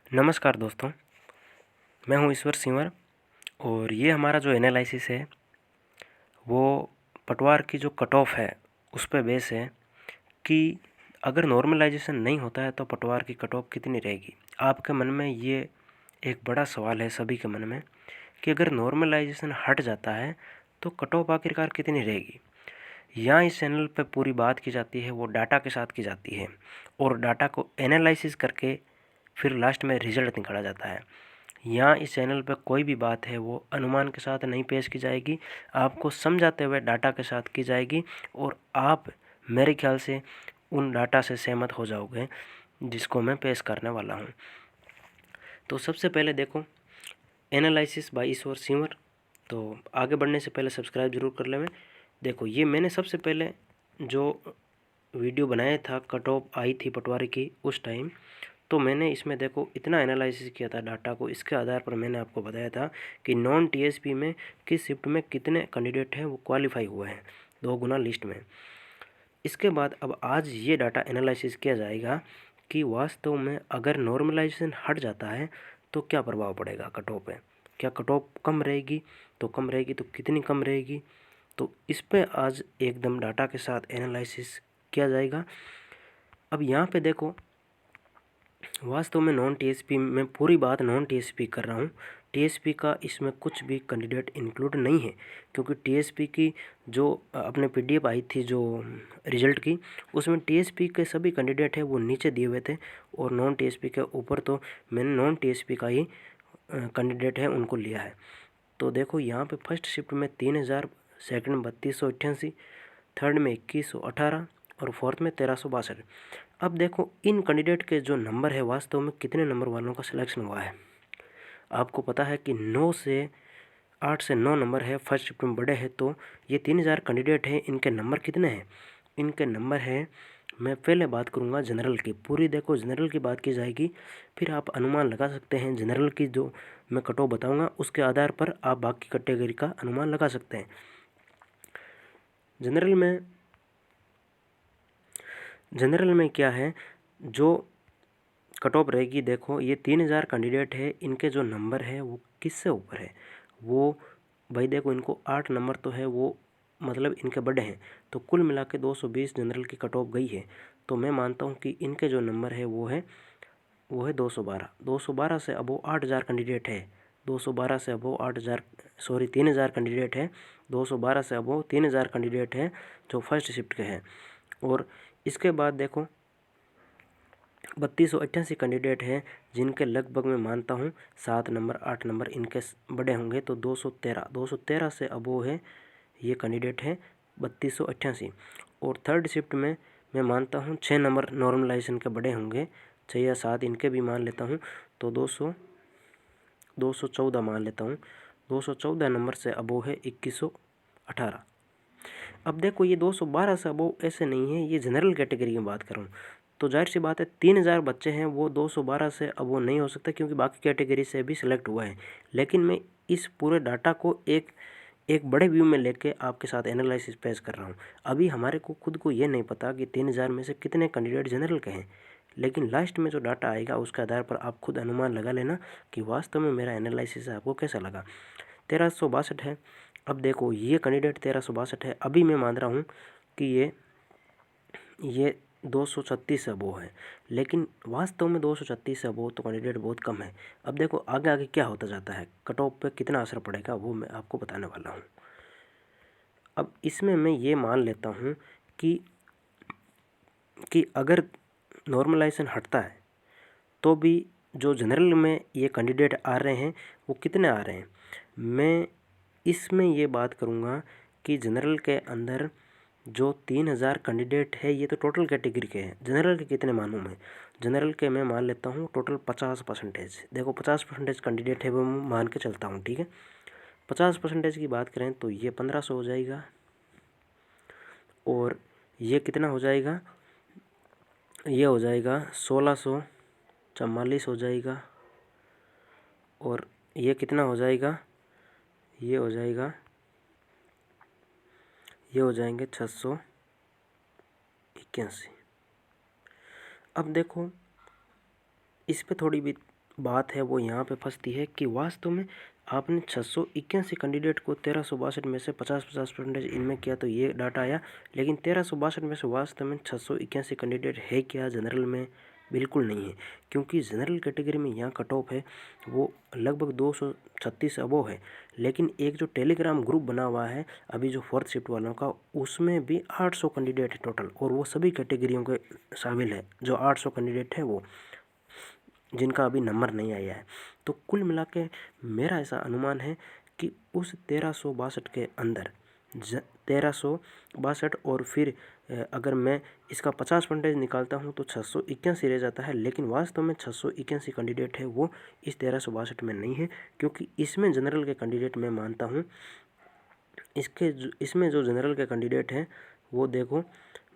नमस्कार दोस्तों, मैं हूं ईश्वर सिंवर और ये हमारा जो एनालिसिस है वो पटवार की जो कट ऑफ है उस पे बेस है कि अगर नॉर्मलाइजेशन नहीं होता है तो पटवार की कट ऑफ कितनी रहेगी। आपके मन में ये एक बड़ा सवाल है सभी के मन में कि अगर नॉर्मलाइजेशन हट जाता है तो कट ऑफ आखिरकार कितनी रहेगी। यहाँ इस चैनल पे पूरी बात की जाती है वो डाटा के साथ की जाती है और डाटा को एनालिसिस करके फिर लास्ट में रिजल्ट निकाला जाता है। यहाँ इस चैनल पर कोई भी बात है वो अनुमान के साथ नहीं पेश की जाएगी, आपको समझाते हुए डाटा के साथ की जाएगी और आप मेरे ख्याल से उन डाटा से सहमत हो जाओगे जिसको मैं पेश करने वाला हूँ। तो सबसे पहले देखो एनालिसिस बाय ईश्वर सिंवर। तो आगे बढ़ने से पहले सब्सक्राइब जरूर कर लें। देखो ये मैंने सबसे पहले जो वीडियो बनाया था कट ऑफ आई थी पटवारी की उस टाइम, तो मैंने इसमें देखो इतना एनालिसिस किया था डाटा को। इसके आधार पर मैंने आपको बताया था कि नॉन टीएसपी में किस शिफ्ट में कितने कैंडिडेट हैं वो क्वालिफाई हुए हैं 2 गुना लिस्ट में। इसके बाद अब आज ये डाटा एनालिसिस किया जाएगा कि वास्तव में अगर नॉर्मलाइजेशन हट जाता है तो क्या प्रभाव पड़ेगा कट ऑफ पे। क्या कट ऑफ कम रहेगी तो कम रहेगी तो कितनी कम रहेगी, तो इस पे आज एकदम डाटा के साथ एनालिसिस किया जाएगा। अब यहाँ पे देखो वास्तव में नॉन टीएसपी में पूरी बात नॉन टीएसपी कर रहा हूँ। टीएसपी का इसमें कुछ भी कैंडिडेट इंक्लूड नहीं है क्योंकि टीएसपी की जो अपने पीडीएफ आई थी जो रिजल्ट की, उसमें टीएसपी के सभी कैंडिडेट हैं वो नीचे दिए हुए थे और नॉन टीएसपी के ऊपर तो मैंने नॉन टीएसपी का ही कैंडिडेट है उनको लिया है। तो देखो यहाँ पे फर्स्ट शिफ्ट में 3000, सेकंड में 3288, थर्ड में 2118 और फोर्थ में 1362। अब देखो इन कैंडिडेट के जो नंबर है वास्तव में कितने नंबर वालों का सिलेक्शन हुआ है। आपको पता है कि 8 से 9 नंबर है फर्स्ट शिफ्ट में बड़े हैं। तो ये 3000 कैंडिडेट हैं, इनके नंबर कितने हैं, इनके नंबर हैं, मैं पहले बात करूंगा जनरल की। पूरी देखो जनरल की बात की जाएगी, फिर आप अनुमान लगा सकते हैं। जनरल की जो मैं कट ऑफ बताऊंगा उसके आधार पर आप बाकी कैटेगरी का अनुमान लगा सकते हैं। जनरल में क्या है जो कट ऑफ रहेगी, देखो ये 3000 कैंडिडेट है, इनके जो नंबर है वो किससे ऊपर है, वो भाई देखो इनको 8 नंबर तो है, वो मतलब इनके बड़े हैं। तो कुल मिला के 220 जनरल की कट ऑफ गई है। तो मैं मानता हूँ कि इनके जो नंबर है वो है 212 से अबो 8000 कैंडिडेट है। 212 से अबो 8000 सॉरी 3000 कैंडिडेट है। 212 से अबो 3000 कैंडिडेट है जो फर्स्ट शिफ्ट के हैं। और इसके बाद देखो 3288 कैंडिडेट हैं जिनके लगभग मैं मानता हूँ 7 नंबर 8 नंबर इनके बड़े होंगे। तो 213 से अबो है ये कैंडिडेट है 3288। और थर्ड शिफ्ट में मैं मानता हूँ 6 नंबर नॉर्मलाइजेशन के बड़े होंगे, 6 या 7 इनके भी मान लेता हूँ। तो 214 मान लेता हूँ। 214 नंबर से अबो है 2118। अब देखो ये 212 से अबो ऐसे नहीं है, ये जनरल कैटेगरी की बात कर रहा हूँ। तो जाहिर सी बात है 3000 बच्चे हैं वो 212 से अब वो नहीं हो सकता क्योंकि बाकी कैटेगरी से भी सिलेक्ट हुआ है। लेकिन मैं इस पूरे डाटा को एक बड़े व्यू में लेके आपके साथ एनालिसिस पेश कर रहा हूँ। अभी हमारे को खुद को ये नहीं पता कि 3000 में से कितने कैंडिडेट जनरल के हैं, लेकिन लास्ट में जो डाटा आएगा उसके आधार पर आप खुद अनुमान लगा लेना कि वास्तव में मेरा एनालिसिस आपको कैसा लगा। 1362 है। अब देखो ये कैंडिडेट 1362 है, अभी मैं मान रहा हूँ कि ये 236 अबो है, लेकिन वास्तव में 236 अबो तो कैंडिडेट बहुत कम है। अब देखो आगे आगे क्या होता जाता है, कट ऑफ पे कितना असर पड़ेगा वो मैं आपको बताने वाला हूँ। अब इसमें मैं ये मान लेता हूँ कि अगर नॉर्मलाइजेशन हटता है तो भी जो जनरल में ये कैंडिडेट आ रहे हैं वो कितने आ रहे हैं। मैं इसमें ये बात करूँगा कि जनरल के अंदर जो 3000 कैंडिडेट है ये तो टोटल कैटेगरी के हैं। जनरल के कितने मानूँ मैं, जनरल के मैं मान लेता हूँ टोटल 50%। देखो 50% कैंडिडेट है वो मैं मान के चलता हूँ, ठीक है। 50% की बात करें तो ये 1500 हो जाएगा और ये कितना हो जाएगा, ये हो जाएगा 1644 हो जाएगा। और ये कितना हो जाएगा, ये हो जाएगा, ये हो जाएंगे 681। अब देखो इस पे थोड़ी भी बात है वो यहाँ पे फंसती है कि वास्तव में आपने 681 कैंडिडेट को 1362 में से 50-50% इनमें किया तो ये डाटा आया, लेकिन 1362 में से वास्तव में 681 कैंडिडेट है क्या जनरल में? बिल्कुल नहीं है, क्योंकि जनरल कैटेगरी में यहाँ कट ऑफ है वो लगभग 236 अबोव है। लेकिन एक जो टेलीग्राम ग्रुप बना हुआ है अभी जो 4th शिफ्ट वालों का, उसमें भी 800 कैंडिडेट है टोटल, और वो सभी कैटेगरियों के शामिल है। जो 800 कैंडिडेट है वो जिनका अभी नंबर नहीं आया है। तो कुल मिला के मेरा ऐसा अनुमान है कि उस 1362 के अंदर 1362, और फिर अगर मैं इसका 50% निकालता हूँ तो 681 रह जाता है। लेकिन वास्तव में 681 कैंडिडेट है वो इस 1362 में नहीं है, क्योंकि इसमें जनरल के कैंडिडेट मैं मानता हूँ इसमें जो जनरल के कैंडिडेट हैं वो देखो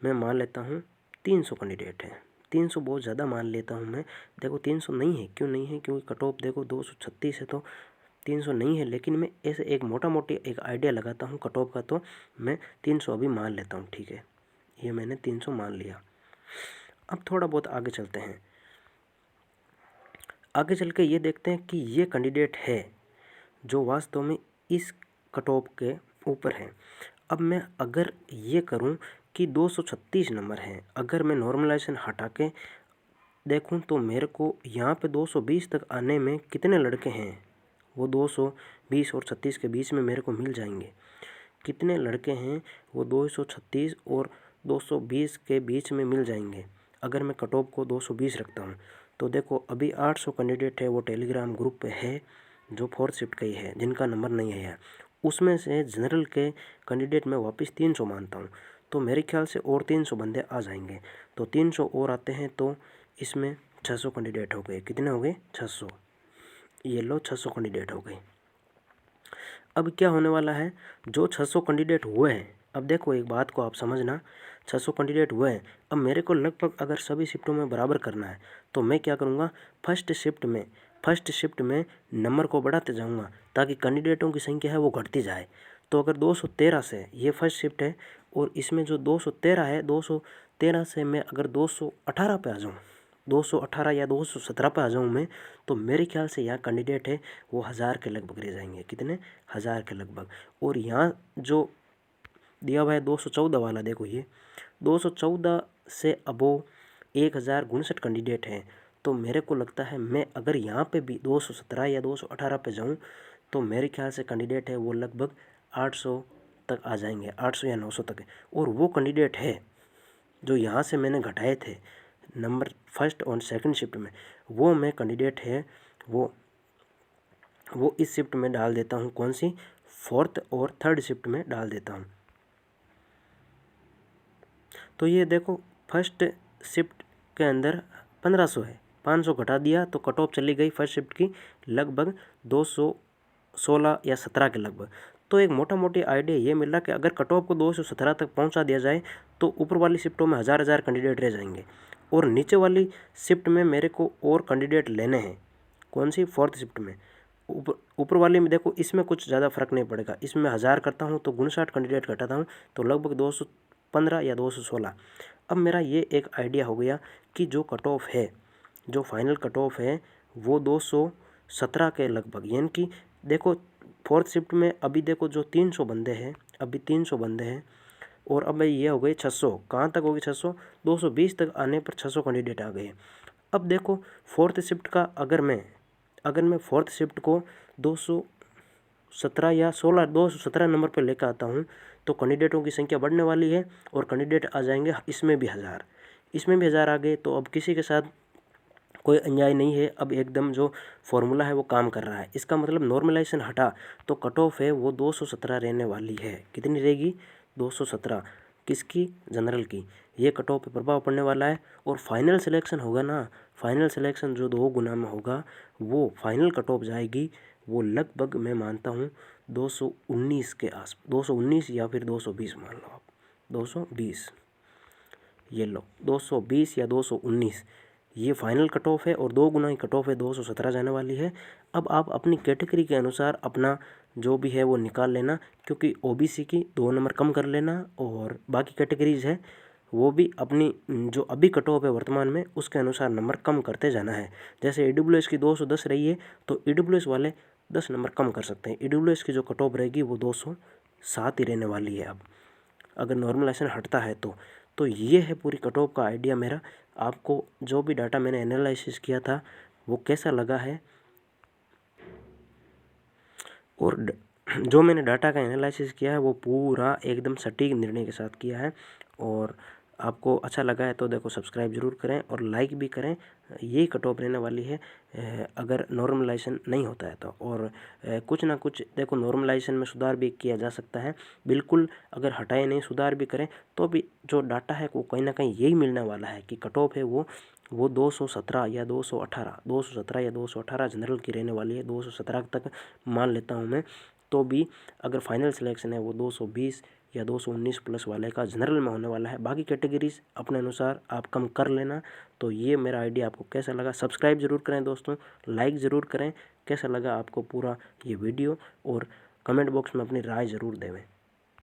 मैं मान लेता हूँ 300 कैंडिडेट हैं। 300 बहुत ज़्यादा मान लेता हूँ मैं। देखो 300 नहीं है, क्यों नहीं है? क्योंकि कट ऑफ देखो 236 है, तो 300 नहीं है। लेकिन मैं ऐसे एक मोटा मोटी एक आइडिया लगाता हूँ कट ऑफ का, तो मैं 300 अभी मान लेता हूँ। ठीक है, ये मैंने 300 मान लिया। अब थोड़ा बहुत आगे चलते हैं। आगे चल के ये देखते हैं कि ये कैंडिडेट है जो वास्तव में इस कट ऑफ के ऊपर है। अब मैं अगर ये करूं कि 236 नंबर है, अगर मैं नॉर्मलाइजेशन हटा के देखूं तो मेरे को यहाँ पे 220 तक आने में कितने लड़के हैं? वो 220 और 36 के बीच में मेरे को मिल जाएंगे। कितने लड़के हैं? वो 236 और 220 के बीच में मिल जाएंगे। अगर मैं कट ऑफ को 220 रखता हूँ तो देखो अभी 800 कैंडिडेट है वो टेलीग्राम ग्रुप पे है जो 4th शिफ्ट का ही है, जिनका नंबर नहीं आया। उसमें से जनरल के कैंडिडेट मैं वापस 300 मानता हूँ, तो मेरे ख्याल से और 300 बंदे आ जाएंगे। तो 300 और आते हैं तो इसमें 600 कैंडिडेट हो गए। कितने हो गए? 600। ये लो 600 कैंडिडेट हो गए। अब क्या होने वाला है? जो 600 कैंडिडेट हुए हैं, अब देखो एक बात को आप समझना, 600 कैंडिडेट हुए हैं। अब मेरे को लगभग अगर सभी शिफ्टों में बराबर करना है तो मैं क्या करूँगा, फर्स्ट शिफ्ट में नंबर को बढ़ाते जाऊँगा ताकि कैंडिडेटों की संख्या है वो घटती जाए। तो अगर 213 से, ये फर्स्ट शिफ्ट है और इसमें जो 213 है, 213 से मैं अगर 218 पे आ जाऊँ, 218 या 217 पे आ जाऊँ मैं, तो मेरे ख्याल से यहाँ कैंडिडेट है वो 1000 के लगभग रह जाएंगे। कितने? 1000 के लगभग। और यहाँ जो दिया हुआ है 214 वाला, देखो ये 214 से अबोव 1059 कैंडिडेट हैं। तो मेरे को लगता है मैं अगर यहाँ पे भी 217 या 218 पे जाऊँ तो मेरे ख्याल से कैंडिडेट है वो लगभग 800 तक आ जाएंगे, 800 या 900 तक। और वो कैंडिडेट है जो यहाँ से मैंने घटाए थे नंबर फर्स्ट और सेकंड शिफ्ट में, वो मैं कैंडिडेट है वो इस शिफ्ट में डाल देता हूँ। कौन सी? 4th और 3rd शिफ्ट में डाल देता हूँ। तो ये देखो फर्स्ट शिफ्ट के अंदर 1500 है, 500 घटा दिया तो कट ऑफ चली गई फर्स्ट शिफ्ट की लगभग 216 या 17 के लगभग। तो एक मोटा मोटी आइडिया ये मिला कि अगर कट ऑफ को 217 तक पहुंचा दिया जाए तो ऊपर वाली शिफ्टों में 1000 कैंडिडेट रह जाएंगे, और नीचे वाली शिफ्ट में मेरे को और कैंडिडेट लेने हैं। कौन सी? 4th शिफ्ट में। ऊपर वाले में देखो इसमें कुछ ज़्यादा फर्क नहीं पड़ेगा, इसमें 1000 करता हूँ तो 59 कैंडिडेट घटाता हूँ तो लगभग 215 या 216। अब मेरा ये एक आइडिया हो गया कि जो कट ऑफ है, जो फाइनल कट ऑफ है वो 217 के लगभग, यानी कि देखो 4th शिफ्ट में अभी देखो जो 300 बंदे हैं, अभी 300 बंदे हैं, और अब ये हो गए 600। कहाँ तक हो गए? 600। 220 तक आने पर 600 कैंडिडेट आ गए। अब देखो 4th शिफ्ट का अगर मैं 4th शिफ्ट को 217 या 217 नंबर पर लेकर आता हूँ तो कैंडिडेटों की संख्या बढ़ने वाली है और कैंडिडेट आ जाएंगे इसमें भी 1000, इसमें भी 1000 आ गए। तो अब किसी के साथ कोई अन्याय नहीं है, अब एकदम जो फॉर्मूला है वो काम कर रहा है। इसका मतलब नॉर्मलाइजेशन हटा तो कट ऑफ है वो 217 रहने वाली है। कितनी रहेगी? 217। किसकी? जनरल की। ये कट ऑफ पे प्रभाव पड़ने वाला है। और फाइनल सिलेक्शन होगा ना, फाइनल सिलेक्शन जो 2 गुना में होगा वो फाइनल कट ऑफ जाएगी वो लगभग मैं मानता हूँ 219 के आस, 219 या फिर 220 मान लो आप, 220। ये लो 220 या 219 ये फाइनल कट ऑफ है, और 2 गुना की कट ऑफ है 217 जाने वाली है। अब आप अपनी कैटेगरी के अनुसार अपना जो भी है वो निकाल लेना, क्योंकि ओबीसी की 2 नंबर कम कर लेना और बाकी कैटेगरीज है वो भी अपनी जो अभी कट ऑफ है वर्तमान में उसके अनुसार नंबर कम करते जाना है। जैसे EWS की 210 रही है तो EWS वाले 10 नंबर कम कर सकते हैं। EWS की जो कट ऑफ रहेगी वो 207 ही रहने वाली है अब, अगर नॉर्मलाइजेशन हटता है तो ये है पूरी कट ऑफ का आइडिया मेरा। आपको जो भी डाटा मैंने एनालिसिस किया था वो कैसा लगा है, और जो मैंने डाटा का एनालिसिस किया है वो पूरा एकदम सटीक निर्णय के साथ किया है। और आपको अच्छा लगा है तो देखो सब्सक्राइब जरूर करें और लाइक भी करें। यही कट ऑफ रहने वाली है अगर नॉर्मलाइजेशन नहीं होता है तो। और कुछ ना कुछ देखो नॉर्मलाइजेशन में सुधार भी किया जा सकता है, बिल्कुल अगर हटाए नहीं सुधार भी करें तो भी जो डाटा है वो कहीं ना कहीं यही मिलने वाला है कि कट ऑफ है वो 217 या 218 जनरल की रहने वाली है। 217 तक मान लेता हूँ मैं, तो भी अगर फाइनल सिलेक्शन है वो 220 या 219 प्लस वाले का जनरल में होने वाला है। बाकी कैटेगरीज अपने अनुसार आप कम कर लेना। तो ये मेरा आइडिया आपको कैसा लगा, सब्सक्राइब ज़रूर करें दोस्तों, लाइक ज़रूर करें। कैसा लगा आपको पूरा ये वीडियो, और कमेंट बॉक्स में अपनी राय ज़रूर देवें।